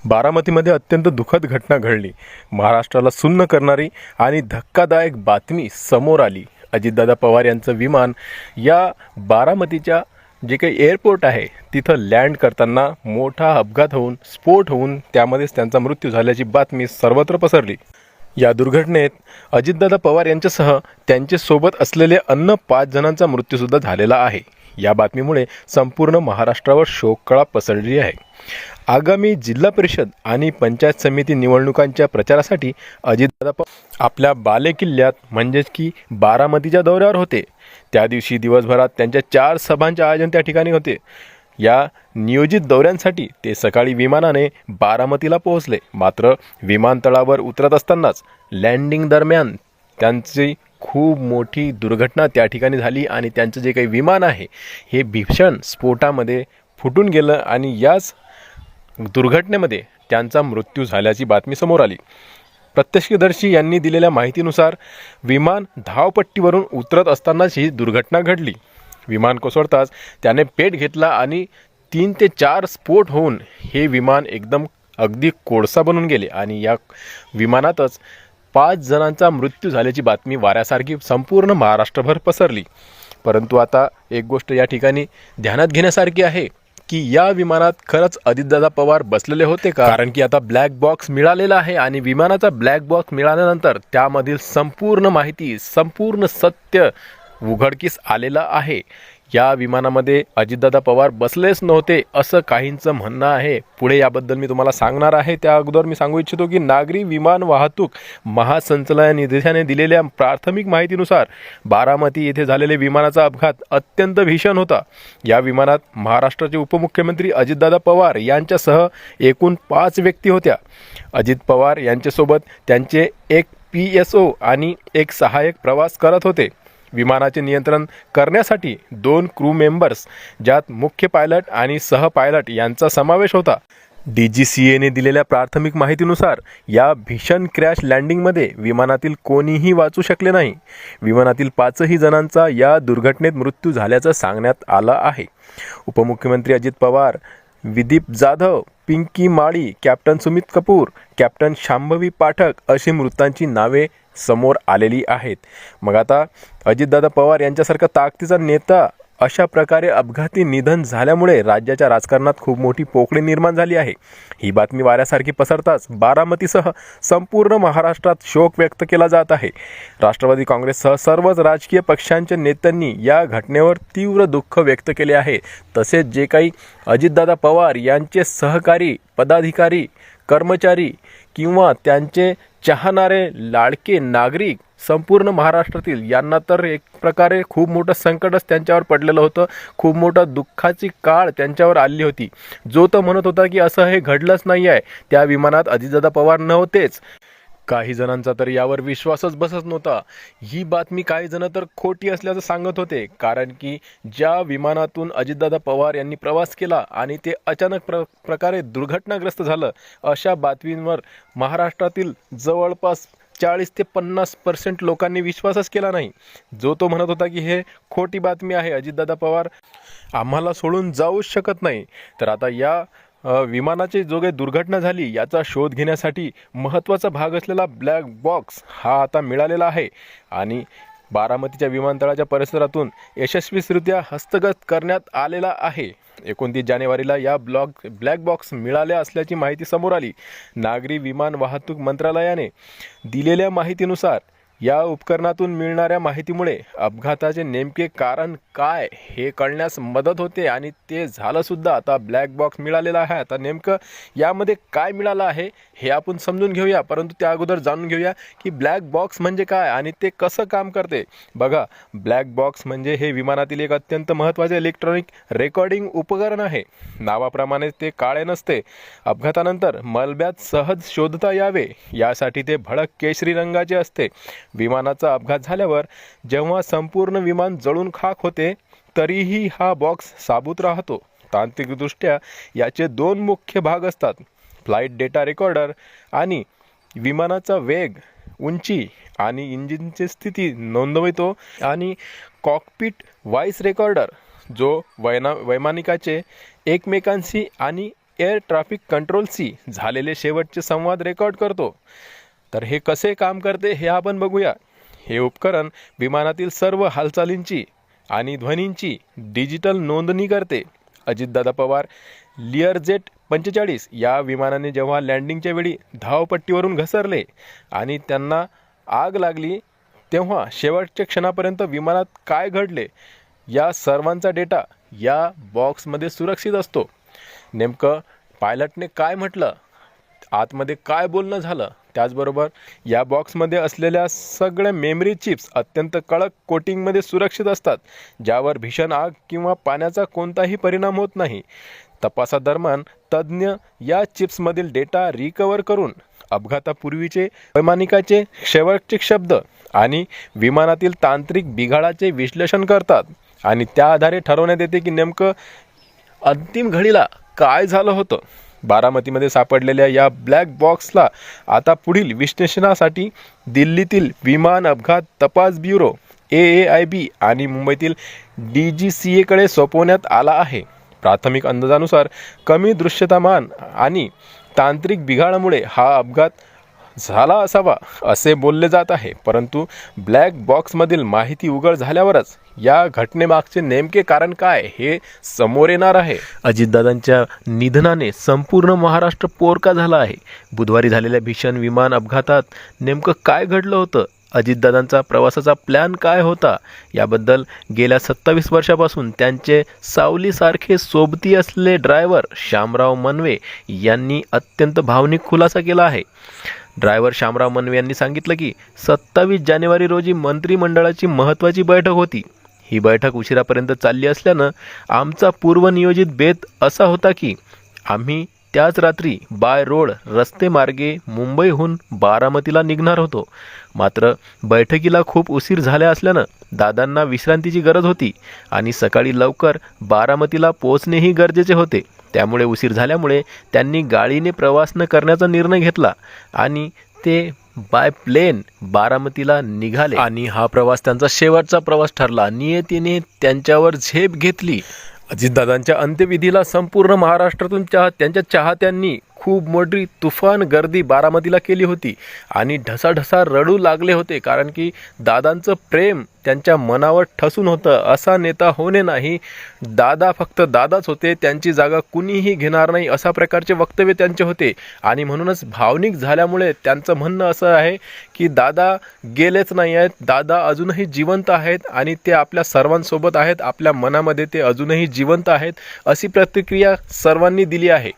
बारामतीमध्ये अत्यंत दुःखद घटना घडली। महाराष्ट्राला सुन्न करणारी आणि धक्कादायक बातमी समोर आली। अजितदादा पवार यांचं विमान या बारामतीच्या जे काही एअरपोर्ट आहे तिथं लँड करताना मोठा अपघात होऊन स्फोट होऊन त्यामध्येच त्यांचा मृत्यू झाल्याची बातमी सर्वत्र पसरली। या दुर्घटनेत अजितदादा पवार यांच्यासह त्यांचे सोबत असलेले अन्य 5 जणांचा मृत्यूसुद्धा झालेला आहे। या बातमीमुळे संपूर्ण महाराष्ट्रावर शोककळा पसरली आहे। आगामी जिल्हा परिषद आणि पंचायत समिती निवडणुकांच्या प्रचारासाठी अजितदादा पवार आपल्या बालेकिल्ल्यात म्हणजेच की बारामतीच्या दौऱ्यावर होते। त्या दिवशी दिवसभरात त्यांच्या 4 सभांचे आयोजन त्या ठिकाणी होते। या नियोजित दौऱ्यांसाठी ते सकाळी विमानाने बारामतीला पोहोचले। मात्र विमानतळावर उतरत असतानाच लँडिंग दरम्यान त्यांची खूप मोठी दुर्घटना त्या ठिकाणी झाली आणि त्यांचं जे काही विमान आहे हे भीषण स्फोटामध्ये फुटून गेलं आणि याच दुर्घटनेमध्ये त्यांचा मृत्यू झाल्याची बातमी समोर आली। प्रत्यक्षदर्शी यांनी दिलेल्या माहितीनुसार विमान धावपट्टीवरून उतरत असतानाच ही दुर्घटना घडली। विमान कोसळताच त्याने पेट घेतला आणि 3 ते 4 स्फोट होऊन हे विमान एकदम अगदी कोळसा बनून गेले आणि या विमानातच 5 जणांचा मृत्यू झाल्याची बातमी वाऱ्यासारखी संपूर्ण महाराष्ट्रभर पसरली। परंतु आता एक गोष्ट या ठिकाणी ध्यानात घेण्यासारखी आहे की या विमानात खरंच अजितदादा पवार बसलेले होते का? कारण की आता ब्लॅक बॉक्स मिळालेला आहे आणि विमानाचा ब्लॅक बॉक्स मिळाल्यानंतर त्यामधील संपूर्ण माहिती संपूर्ण सत्य उघडकीस आलेलं आहे। या विमानामध्ये अजितदादा पवार बसलेच नव्हते असं काहींचं म्हणणं आहे। पुढे याबद्दल मी तुम्हाला सांगणार आहे। त्या अगोदर मी सांगू इच्छितो की नागरी विमान वाहतूक महासंचालनालयाने दिलेल्या प्राथमिक माहितीनुसार बारामती येथे झालेले विमानाचा अपघात अत्यंत भीषण होता। या विमानात महाराष्ट्राचे उपमुख्यमंत्री अजितदादा पवार यांच्यासह एकूण 5 व्यक्ती होत्या। अजित पवार यांच्यासोबत त्यांचे एक PSO आणि एक सहाय्यक प्रवास करत होते। विमानाचे नियंत्रण करण्यासाठी 2 क्रू मेंबर्स ज्यात मुख्य पायलट आणि सह पायलट यांचा समावेश होता। DGCAने दिलेल्या प्राथमिक माहितीनुसार या भीषण क्रॅश लँडिंगमध्ये विमानातील कोणीही वाचू शकले नाही। विमानातील 5ही जणांचा या दुर्घटनेत मृत्यू झाल्याचं सांगण्यात आलं आहे। उपमुख्यमंत्री अजित पवार, विदीप जाधव, पिंकी माळी, कॅप्टन सुमित कपूर, कॅप्टन शांभवी पाठक अशी मृतांची नावे समोर आलेली आहेत। मग आता अजितदादा पवार यांच्यासारखा ताकदीचा नेता अशा प्रकारे अपघाती निधन झाल्यामुळे राज्याच्या राजकारणात खूप मोठी पोकळी निर्माण झाली आहे। ही बातमी वाऱ्यासारखी पसरताच बारामतीसह संपूर्ण महाराष्ट्रात शोक व्यक्त केला जात आहे। राष्ट्रवादी काँग्रेससह सर्वच राजकीय पक्षांच्या नेत्यांनी या घटनेवर तीव्र दुःख व्यक्त केले आहे। तसेच जे काही अजितदादा पवार यांचे सहकारी, पदाधिकारी, कर्मचारी किंवा त्यांचे चाहणारे लाडके नागरिक संपूर्ण महाराष्ट्रातील यांना तर एक प्रकारे खूप मोठं संकटच त्यांच्यावर पडलेलं होतं। खूप मोठा दुःखाची काळ त्यांच्यावर आली होती। जो तो म्हणत होता की असं हे घडलंच नाही आहे, त्या विमानात अजितदादा पवार नव्हतेच। काही जणांचा तर यावर विश्वासच बसत नव्हता। ही बातमी काही जण तर खोटी असल्याचं सांगत होते, कारण की ज्या विमानातून अजितदादा पवार यांनी प्रवास केला आणि ते अचानक प्रकारे दुर्घटनाग्रस्त झालं, अशा बातमींवर महाराष्ट्रातील जवळपास 40 ते 50% लोकांनी विश्वासच केला नाही। जो तो म्हणत होता की हे खोटी बातमी आहे, अजितदादा पवार आम्हाला सोडून जाऊच शकत नाही। तर आता या विमानाची जो काही दुर्घटना झाली याचा शोध घेण्यासाठी महत्त्वाचा भाग असलेला ब्लॅक बॉक्स हा आता मिळालेला आहे आणि बारामतीच्या विमानतळाच्या परिसरातून यशस्वीरित्या हस्तगत करण्यात आलेला आहे। 29 जानेवारीला या ब्लॅक बॉक्स मिळाल्या असल्याची माहिती समोर आली। नागरी विमान वाहतूक मंत्रालयाने दिलेल्या माहितीनुसार या उपकरणातून मिळणाऱ्या माहितीमुळे अपघाताचे नेमके कारण काय हे कळण्यास मदत होते आणि ते झालं सुद्धा। आता ब्लॅक बॉक्स मिळालेला आहे। आता नेमकं यामध्ये काय मिळालं आहे हे आपण समजून घेऊया, परंतु त्या अगोदर जाणून घेऊया की ब्लॅक बॉक्स म्हणजे काय आणि ते कसं काम करते। बघा, ब्लॅक बॉक्स म्हणजे हे विमानातील एक अत्यंत महत्त्वाचे इलेक्ट्रॉनिक रेकॉर्डिंग उपकरण आहे। नावाप्रमाणे ते काळे नसते। अपघातानंतर मलब्यात सहज शोधता यावे यासाठी ते भडक केशरी रंगाचे असते। विमानाचा अपघात झाल्यावर जेव्हा संपूर्ण विमान जळून खाक होते तरीही हा बॉक्स साबूत राहतो। तांत्रिकदृष्ट्या याचे 2 मुख्य भाग असतात, फ्लाइट डेटा रेकॉर्डर आणि विमानाचा वेग, उंची आणि इंजिनची स्थिती नोंदवितो आणि कॉकपिट व्हॉइस रेकॉर्डर जो वैमानिकाचे एकमेकांशी आणि एअर ट्रॅफिक कंट्रोलशी झालेले शेवटचे संवाद रेकॉर्ड करतो. तर हे कसे काम करते हे आपण बघूया. हे उपकरण विमानातील सर्व हालचालींची आणि ध्वनींची डिजिटल नोंदणी करते. अजितदादा पवार लिअरजेट 45 या विमानाने जेव्हा लँडिंगच्या वेळी धावपट्टीवरून घसरले आणि त्यांना आग लागली, तेव्हा शेवटच्या क्षणापर्यंत विमानात काय घडले या सर्वांचा डेटा या बॉक्समध्ये सुरक्षित असतो. नेमकं पायलटने काय म्हटलं, आतमध्ये काय बोलणं झालं, त्याचबरोबर या बॉक्समध्ये असलेल्या सगळ्या मेमरी चिप्स अत्यंत कडक कोटिंगमध्ये सुरक्षित असतात, ज्यावर भीषण आग किंवा पाण्याचा कोणताही परिणाम होत नाही. तपासादरम्यान तज्ज्ञ या चिप्समधील डेटा रिकवर करून अपघातापूर्वीचे वैमानिकाचे शेवटचे शब्द आणि विमानातील तांत्रिक बिघाडाचे विश्लेषण करतात आणि त्या आधारे ठरवण्यात येते की नेमकं अंतिम घडीला काय झालं होतं. बारामतीमध्ये सापडलेल्या या ब्लॅक बॉक्सला आता पुढील विश्लेषणासाठी दिल्लीतील विमान अपघात तपास ब्युरो AAIB आणि मुंबईतील DGCAकडे सोपवण्यात आला आहे. प्राथमिक अंदाजानुसार कमी दृश्यतामान आणि तांत्रिक बिघाडामुळे हा अपघात झाला असावा असे बोलले जात आहे. परंतु ब्लॅक बॉक्समधील माहिती उघड झाल्यावरच या घटनेमागचे नेमके कारण काय हे समोर येणार आहे. अजितदादांच्या निधनाने संपूर्ण महाराष्ट्र पोरका झाला आहे. बुधवारी झालेल्या भीषण विमान अपघातात नेमकं काय घडलं होतं, अजितदादांचा प्रवासाचा प्लॅन काय होता, याबद्दल गेल्या 27 वर्षापासून त्यांचे सावलीसारखे सोबती असलेले ड्रायव्हर शामराव मनवे यांनी अत्यंत भावनिक खुलासा केला आहे. ड्रायव्हर शामराव मनवे यांनी सांगितलं की 27 जानेवारी रोजी मंत्रिमंडळाची महत्त्वाची बैठक होती. ही बैठक उशिरापर्यंत चालली असल्यानं आमचा पूर्वनियोजित बेत असा होता की आम्ही त्याच रात्री बाय रोड रस्ते मार्गे मुंबईहून बारामतीला निघणार होतो. मात्र बैठकीला खूप उशीर झाला असल्यानं दादांना विश्रांतीची गरज होती आणि सकाळी लवकर बारामतीला पोहोचणेही गरजेचे होते. त्यामुळे उशीर झाल्यामुळे त्यांनी गाडीने प्रवास न करण्याचा निर्णय घेतला आणि ते बाय प्लेन बारामतीला निघाले आणि हा प्रवास त्यांचा शेवटचा प्रवास ठरला. नियतीने त्यांच्यावर झेप घेतली. अजितदादांच्या अंत्यविधीला संपूर्ण महाराष्ट्रातून त्यांच्या चाहत्यांनी खूप मोठी तुफान गर्दी बारामतीला केली होती आणि ढसाढसा रडू लागले होते, कारण की दादांचं प्रेम त्यांच्या मनावर ठसून होतं. असा नेता होणे नाही, दादा फक्त दादाच होते, त्यांची जागा कुणीही घेणार नाही, अशा प्रकारचे वक्तव्य त्यांचे होते. आणि म्हणूनच भावनिक झाल्यामुळे त्यांचं म्हणणं असं आहे की दादा गेलेच नाही आहेत, दादा अजूनही जिवंत आहेत आणि ते आपल्या सर्वांसोबत आहेत, आपल्या मनामध्ये ते अजूनही जिवंत आहेत, अशी प्रतिक्रिया सर्वांनी दिली आहे.